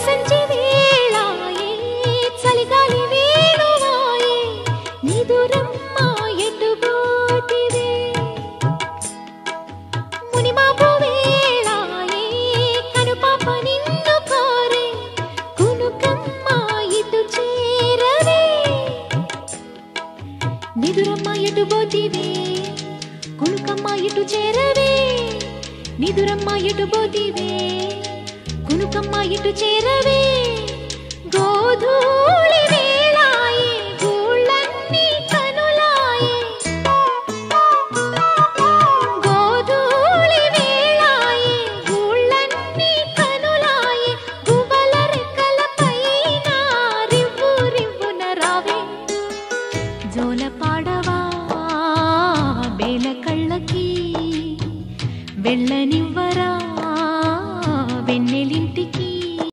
సంచి వేళాయే చలిగాలి వేణువాయే నిదురమ్మ ఎటు పోతివే మునిమాపు వేళాయే కనుపాప నిన్ను కోరే కునుకమ్మ ఇటు చేరవే నిదురమ్మ ఎటు పోతివే కునుకమ్మ ఇటు చేరవే నిదురమ్మ ఎటు పోతివే కునుకమ్మ ఇటు చేరవే